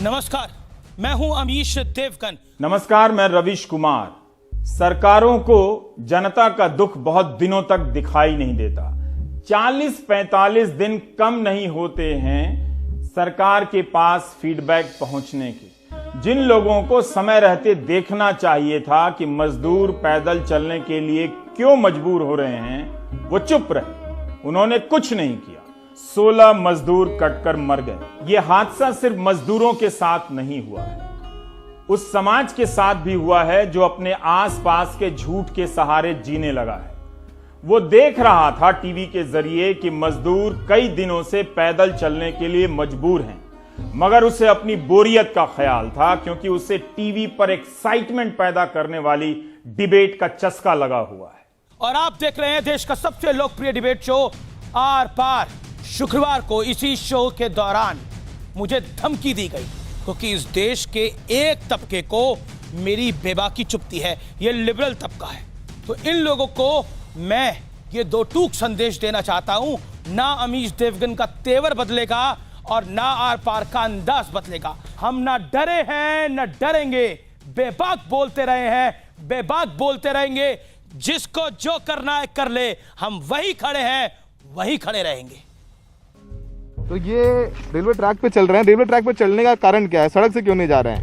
नमस्कार, मैं हूं अमीश देवगन। नमस्कार, मैं रविश कुमार। सरकारों को जनता का दुख बहुत दिनों तक दिखाई नहीं देता। 40-45 दिन कम नहीं होते हैं सरकार के पास फीडबैक पहुंचने के। जिन लोगों को समय रहते देखना चाहिए था कि मजदूर पैदल चलने के लिए क्यों मजबूर हो रहे हैं, वो चुप रहे। उन्होंने कुछ नहीं किया। 16 मजदूर कटकर मर गए। यह हादसा सिर्फ मजदूरों के साथ नहीं हुआ है, उस समाज के साथ भी हुआ है जो अपने आसपास के झूठ के सहारे जीने लगा है। वो देख रहा था टीवी के जरिए कि मजदूर कई दिनों से पैदल चलने के लिए मजबूर हैं, मगर उसे अपनी बोरियत का ख्याल था, क्योंकि उसे टीवी पर एक्साइटमेंट पैदा करने वाली डिबेट का चस्का लगा हुआ है। और आप देख रहे हैं देश का सबसे लोकप्रिय डिबेट शो आर पार। शुक्रवार को इसी शो के दौरान मुझे धमकी दी गई, क्योंकि इस देश के एक तबके को मेरी बेबाकी चुभती है, ये लिबरल तबका है। तो इन लोगों को मैं ये दो टूक संदेश देना चाहता हूं, ना अमीश देवगन का तेवर बदलेगा और ना आर पार का अंदाज बदलेगा। हम ना डरे हैं ना डरेंगे, बेबाक बोलते रहे हैं, बेबाक बोलते रहेंगे। जिसको जो करना है कर ले, हम वही खड़े हैं, वही खड़े रहेंगे। तो ये रेलवे ट्रैक पे चल रहे हैं, रेलवे ट्रैक पे चलने का कारण क्या है? सड़क से क्यों नहीं जा रहे हैं?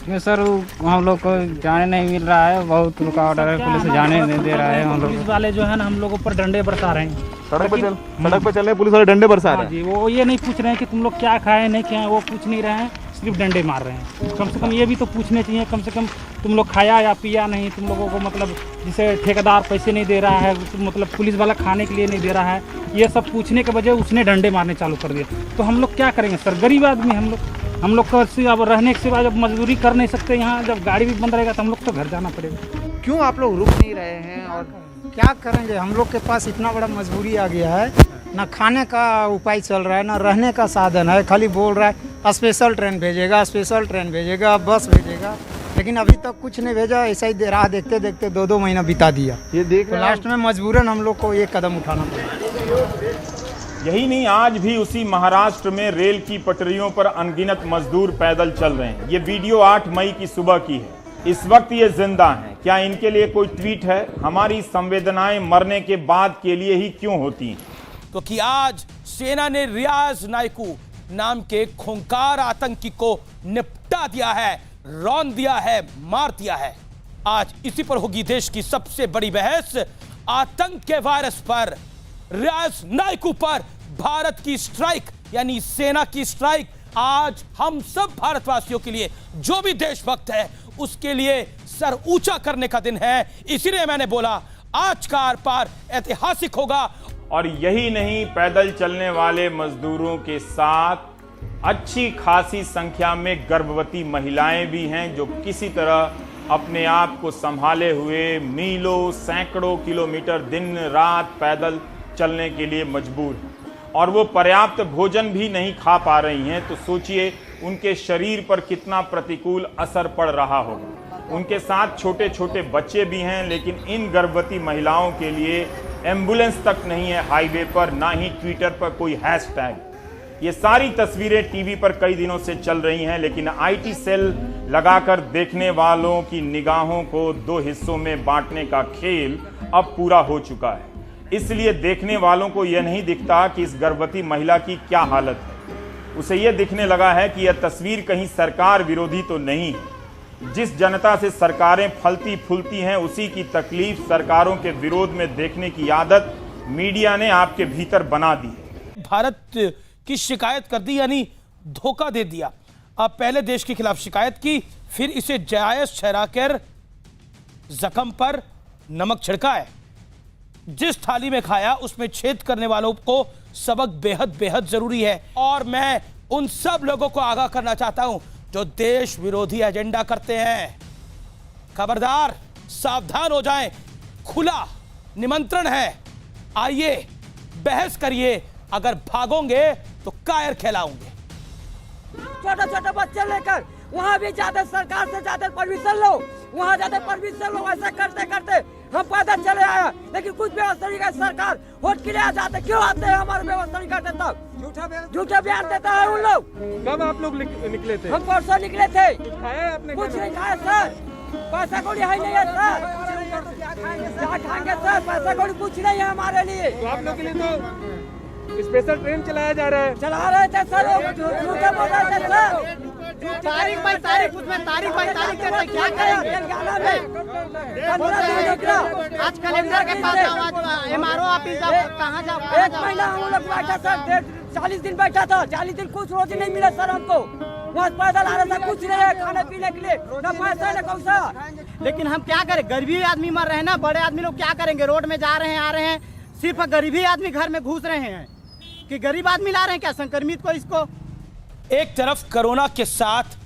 नहीं सर, हम लोग को जाने नहीं मिल रहा है, बहुत रुकावट है, पुलिस जाने नहीं दे रहा है। हम लोग पुलिस वाले जो है ना हम लोग ऊपर डंडे बरसा रहे हैं। सड़क पे चल रहे हैं, पुलिस वाले डंडे बरसा रहे हैं। जी, वो ये नहीं पूछ रहे हैं कि तुम लोग क्या खाए नहीं खाए, वो पूछ नहीं रहे हैं, सिर्फ डंडे मार रहे हैं। कम से कम ये भी तो पूछने चाहिए, कम से कम तुम लोग खाया या पिया नहीं, तुम लोगों को मतलब जिसे ठेकेदार पैसे नहीं दे रहा है, मतलब पुलिस वाला खाने के लिए नहीं दे रहा है, ये सब पूछने के बजाय उसने डंडे मारने चालू कर दिए। तो हम लोग क्या करेंगे सर? गरीब आदमी हम लोग को अब रहने के सिवा जब मजदूरी कर नहीं सकते यहाँ, जब गाड़ी भी बंद रहेगा तो हम लोग तो घर जाना पड़ेगा। क्यों आप लोग रुक नहीं रहे हैं और क्या करेंगे? हम लोग के पास इतना बड़ा मजबूरी आ गया है, ना खाने का उपाय चल रहा है, ना रहने का साधन है। खाली बोल रहा है स्पेशल ट्रेन भेजेगा, स्पेशल ट्रेन भेजेगा, बस भेजेगा, लेकिन अभी तक कुछ नहीं भेजा। ऐसा ही राह देखते देखते 2-2 महीना बिता दिया। ये देख तो लास्ट में मजबूरन हम लोग को ये कदम उठाना पड़ा। यही नहीं, आज भी उसी महाराष्ट्र में रेल की पटरियों पर अनगिनत मजदूर पैदल चल रहे हैं। ये वीडियो 8 मई की सुबह की है। इस वक्त ये जिंदा हैं। क्या इनके लिए कोई ट्वीट है? हमारी संवेदनाएं मरने के बाद के लिए ही क्यों होती हैं? क्योंकि आज सेना ने रियाज नायकू नाम के खूंखार आतंकी को निपटा दिया है, रौंद दिया है, मार दिया है। आज इसी पर होगी देश की सबसे बड़ी बहस। आतंक के वायरस पर, रियाज नायकू पर भारत की स्ट्राइक, यानी सेना की स्ट्राइक। आज हम सब भारतवासियों के लिए, जो भी देशभक्त है उसके लिए सर ऊंचा करने का दिन है। इसीलिए मैंने बोला आज का आर पार ऐतिहासिक होगा। और यही नहीं, पैदल चलने वाले मजदूरों के साथ अच्छी खासी संख्या में गर्भवती महिलाएं भी हैं, जो किसी तरह अपने आप को संभाले हुए मीलों सैकड़ों किलोमीटर दिन रात पैदल चलने के लिए मजबूर हैं। और वो पर्याप्त भोजन भी नहीं खा पा रही हैं। तो सोचिए उनके शरीर पर कितना प्रतिकूल असर पड़ रहा होगा। उनके साथ छोटे छोटे बच्चे भी हैं, लेकिन इन गर्भवती महिलाओं के लिए एम्बुलेंस तक नहीं है हाईवे पर, ना ही ट्विटर पर कोई हैशटैग। ये सारी तस्वीरें टीवी पर कई दिनों से चल रही हैं, लेकिन आईटी सेल लगाकर देखने वालों की निगाहों को 2 हिस्सों में बांटने का खेल अब पूरा हो चुका है। इसलिए देखने वालों को यह नहीं दिखता कि इस गर्भवती महिला की क्या हालत है। उसे यह दिखने लगा है कि यह तस्वीर कहीं सरकार विरोधी तो नहीं है। जिस जनता से सरकारें फलती फूलती हैं, उसी की तकलीफ सरकारों के विरोध में देखने की आदत मीडिया ने आपके भीतर बना दी है। भारत की शिकायत कर दी, यानी धोखा दे दिया। अब पहले देश के खिलाफ शिकायत की, फिर इसे जायज ठहराकर जख्म पर नमक छिड़का है। जिस थाली में खाया उसमें छेद करने वालों को सबक बेहद बेहद जरूरी है। और मैं उन सब लोगों को आगाह करना चाहता हूं जो देश विरोधी एजेंडा करते हैं। खबरदार, सावधान हो जाएं। खुला निमंत्रण है, आइए बहस करिए। अगर भागोगे तो कायर कहलाओगे। छोटे छोटे बच्चे लेकर वहाँ भी ज्यादा सरकार से ज्यादा परमिशन लो, वहाँ ज्यादा परमिशन लो। ऐसा करते करते हम पैदल चले आए, लेकिन कुछ व्यवस्था नहीं। सरकार वोट के लिए आ जाते, क्यों आते हैं? हमारे व्यवस्था नहीं करते तब झूठा बयान देता है उन लोग। कब आप लोग निकले थे? हम परसों निकले थे। खाया आपने? कुछ नहीं खाया सर, पैसा कौड़ी है नहीं है सर, क्या खाएंगे सर, पैसा कौड़ी कुछ नहीं है हमारे लिए। तो आप लोग के लिए तो स्पेशल ट्रेन चलाया जा रहा है। चला रहे थे सर, झूठे बोल रहे थे सर। तारीख बाई तारीख उसमें तारीख बाई तारीख देते क्या करेंगे? तेलंगाना में 15 दिन निकला। आज कलेक्टर के पास जाओ, एमआरओ ऑफिस जाओ, कहाँ जाओ? एक महीना हम लोग बैठा सर, 40 दिन बैठा था, 40 दिन कुछ रोज नहीं मिला सर हमको। वहाँ पैदल आ रहा था, कुछ नहीं है खाने पीने के लिए, न पैसा न पैसा। लेकिन हम क्या करें, गरीबी आदमी मर रहे हैं ना, बड़े आदमी लोग क्या करेंगे? रोड में जा रहे हैं, आ रहे हैं, सिर्फ गरीबी आदमी घर में घुस रहे हैं कि गरीब आदमी ला रहे हैं क्या संक्रमित को? इसको एक तरफ कोरोना के साथ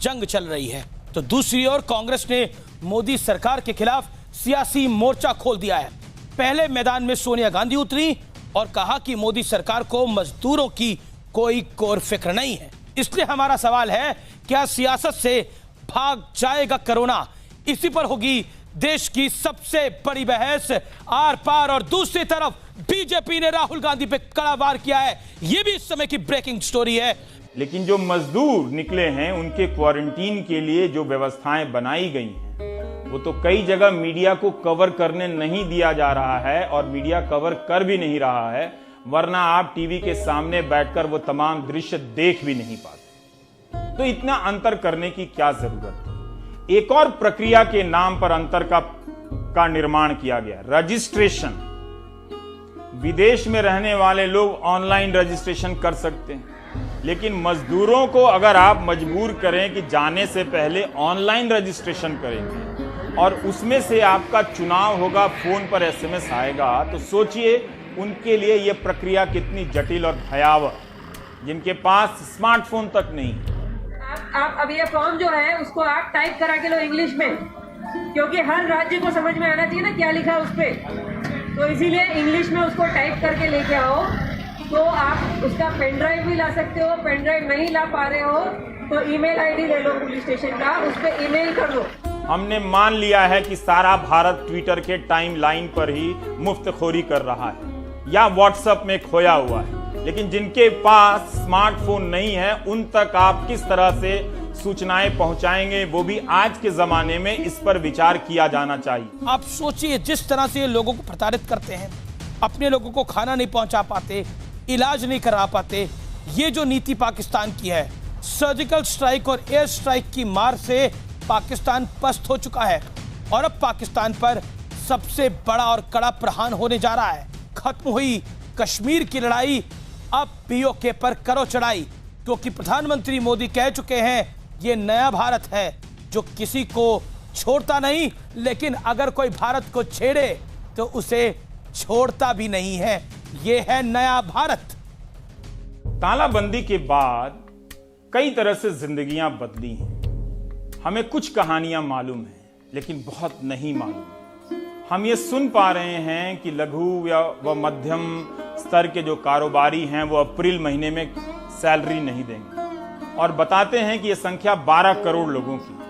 जंग चल रही है तो दूसरी ओर कांग्रेस ने मोदी सरकार के खिलाफ सियासी मोर्चा खोल दिया है। पहले मैदान में सोनिया गांधी उतरी और कहा कि मोदी सरकार को मजदूरों की कोई कोर फिक्र नहीं है। इसलिए हमारा सवाल है, क्या सियासत से भाग जाएगा कोरोना? इसी पर होगी देश की सबसे बड़ी बहस। आर पार और दूसरी तरफ बीजेपी ने राहुल गांधी पे कड़ा वार किया है। यह भी इस समय की ब्रेकिंग स्टोरी है। लेकिन जो मजदूर निकले हैं उनके क्वारंटीन के लिए जो व्यवस्थाएं बनाई गई हैं वो तो कई जगह मीडिया को कवर करने नहीं दिया जा रहा है और मीडिया कवर कर भी नहीं रहा है, वरना आप टीवी के सामने बैठकर वो तमाम दृश्य देख भी नहीं पाते। तो इतना अंतर करने की क्या जरूरत है? एक और प्रक्रिया के नाम पर अंतर का निर्माण किया गया, रजिस्ट्रेशन। विदेश में रहने वाले लोग ऑनलाइन रजिस्ट्रेशन कर सकते हैं, लेकिन मजदूरों को अगर आप मजबूर करें कि जाने से पहले ऑनलाइन रजिस्ट्रेशन करेंगे और उसमें से आपका चुनाव होगा, फोन पर एसएमएस आएगा, तो सोचिए उनके लिए यह प्रक्रिया कितनी जटिल और भयावह, जिनके पास स्मार्टफोन तक नहीं। आप अब ये फॉर्म जो है उसको आप टाइप करा के लो इंग्लिश में, क्योंकि हर राज्य को समझ में आना चाहिए ना क्या लिखा उस पे, तो इसीलिए इंग्लिश में उसको टाइप करके लेके आओ। तो आप उसका पेन ड्राइव भी ला सकते हो, पेन ड्राइव नहीं ला पा रहे हो तो ईमेल आईडी ले लो पुलिस स्टेशन का, उस पर ईमेल कर दो। हमने मान लिया है कि सारा भारत ट्विटर के टाइमलाइन पर ही मुफ्तखोरी कर रहा है या व्हाट्सएप में खोया हुआ है, लेकिन जिनके पास स्मार्टफोन नहीं है उन तक आप किस तरह से सूचनाएं पहुंचाएंगे, वो भी आज के जमाने में इस पर विचार किया जाना चाहिए। आप सोचिए, जिस तरह से ये लोगों को प्रताड़ित करते हैं, अपने लोगों को खाना नहीं पहुंचा पाते, इलाज नहीं करा पाते, ये जो नीति पाकिस्तान की है, सर्जिकल स्ट्राइक और एयर स्ट्राइक की मार से पाकिस्तान पस्त हो चुका है और अब पाकिस्तान पर सबसे बड़ा और कड़ा प्रहार होने जा रहा है। खत्म हुई कश्मीर की लड़ाई, अब पीओके पर करो चढ़ाई, क्योंकि प्रधानमंत्री मोदी कह चुके हैं ये नया भारत है जो किसी को छोड़ता नहीं, लेकिन अगर कोई भारत को छेड़े तो उसे छोड़ता भी नहीं है। ये है नया भारत। तालाबंदी के बाद कई तरह से जिंदगियां बदली हैं। हमें कुछ कहानियां मालूम हैं, लेकिन बहुत नहीं मालूम। हम ये सुन पा रहे हैं कि लघु या व मध्यम स्तर के जो कारोबारी हैं वो अप्रैल महीने में सैलरी नहीं देंगे और बताते हैं कि ये संख्या 12 करोड़ लोगों की।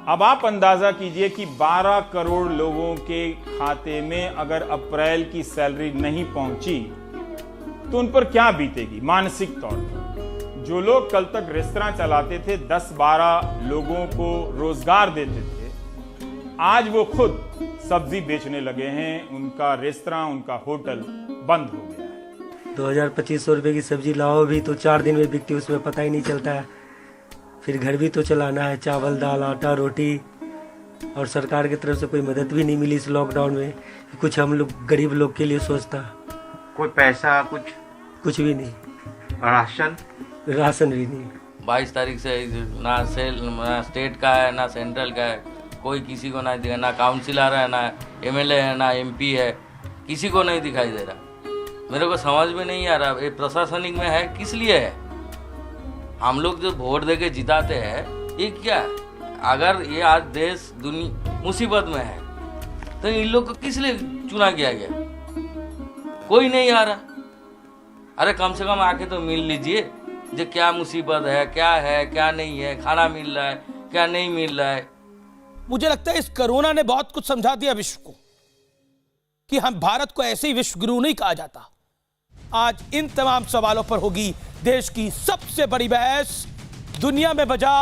अब आप अंदाजा कीजिए कि 12 करोड़ लोगों के खाते में अगर अप्रैल की सैलरी नहीं पहुंची तो उन पर क्या बीतेगी मानसिक तौर पर। जो लोग कल तक रेस्तरां चलाते थे, 10-12 लोगों को रोजगार देते थे, आज वो खुद सब्जी बेचने लगे हैं। उनका रेस्तरां, उनका होटल बंद हो गया है। 2000-2500 रुपए की सब्जी लाओ भी तो 4 दिन में बिकती, उसमें पता ही नहीं चलता है। फिर घर भी तो चलाना है, चावल दाल आटा रोटी, और सरकार की तरफ से कोई मदद भी नहीं मिली इस लॉकडाउन में। कुछ हम लोग गरीब लोग के लिए सोचता, कोई पैसा कुछ भी नहीं, राशन भी नहीं। 22 तारीख से ना स्टेट का है ना सेंट्रल का है, कोई किसी को नहीं दिखा, ना काउंसिलर है ना एमएलए है ना एमपी है, किसी को नहीं दिखाई दे रहा। मेरे को समझ में नहीं आ रहा ये प्रशासनिक में है किस लिए है। हम लोग जो वोट दे के जिताते हैं ये क्या है? अगर ये आज देश दुनिया मुसीबत में है तो इन लोग को किस लिए चुना किया गया? कोई नहीं आ रहा। अरे कम से कम आके तो मिल लीजिए, जो क्या मुसीबत है क्या नहीं है, खाना मिल रहा है क्या नहीं मिल रहा है। मुझे लगता है इस कोरोना ने बहुत कुछ समझा दिया विश्व को कि हम भारत को ऐसे ही विश्व गुरु नहीं कहा जाता। आज इन तमाम सवालों पर होगी देश की सबसे बड़ी बहस। दुनिया में बजा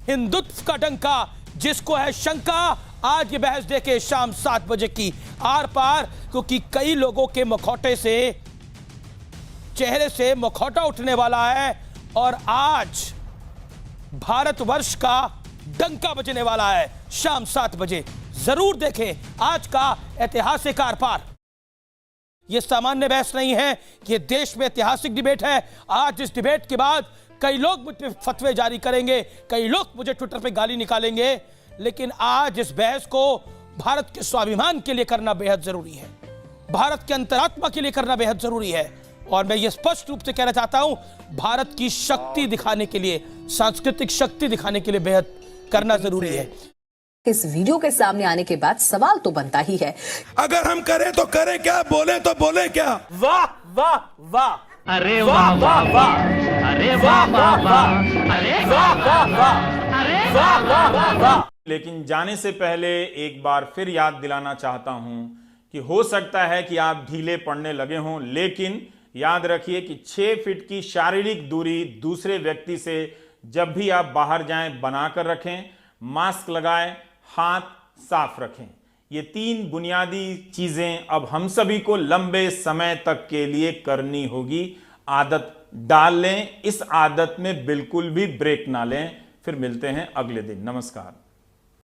हिंदुत्व का डंका, जिसको है शंका, आज ये बहस देखे शाम 7 बजे की आर पार, क्योंकि कई लोगों के मुखौटे से, चेहरे से मुखौटा उठने वाला है और आज भारतवर्ष का डंका बजने वाला है शाम 7 बजे। जरूर देखें आज का ऐतिहासिक आर पार। यह सामान्य बहस नहीं है, यह देश में ऐतिहासिक डिबेट है। आज इस डिबेट के बाद कई लोग मुझ पे फतवे जारी करेंगे, कई लोग मुझे ट्विटर पे गाली निकालेंगे, लेकिन आज इस बहस को भारत के स्वाभिमान के लिए करना बेहद जरूरी है, भारत के अंतरात्मा के लिए करना बेहद जरूरी है। और मैं ये स्पष्ट रूप से कहना चाहता हूं, भारत की शक्ति दिखाने के लिए, सांस्कृतिक शक्ति दिखाने के लिए बेहद करना जरूरी है। इस वीडियो के सामने आने के बाद सवाल तो बनता ही है, अगर हम करें तो करें क्या, बोले तो बोले क्या। वाह वाह वाह, अरे वाह वाह वाह, अरे वाह वाह वाह, अरे वाह वाह वाह, अरे वाह वाह वाह वाह। लेकिन जाने से पहले एक बार फिर याद दिलाना चाहता हूं कि हो सकता है कि आप ढीले पड़ने लगे हों, लेकिन याद रखिए कि 6 फीट की शारीरिक दूरी दूसरे व्यक्ति से जब भी आप बाहर जाएं बनाकर रखें, मास्क लगाएं, हाथ साफ रखें। ये 3 बुनियादी चीजें अब हम सभी को लंबे समय तक के लिए करनी होगी। आदत डाल लें, इस आदत में बिल्कुल भी ब्रेक ना लें। फिर मिलते हैं अगले दिन। नमस्कार।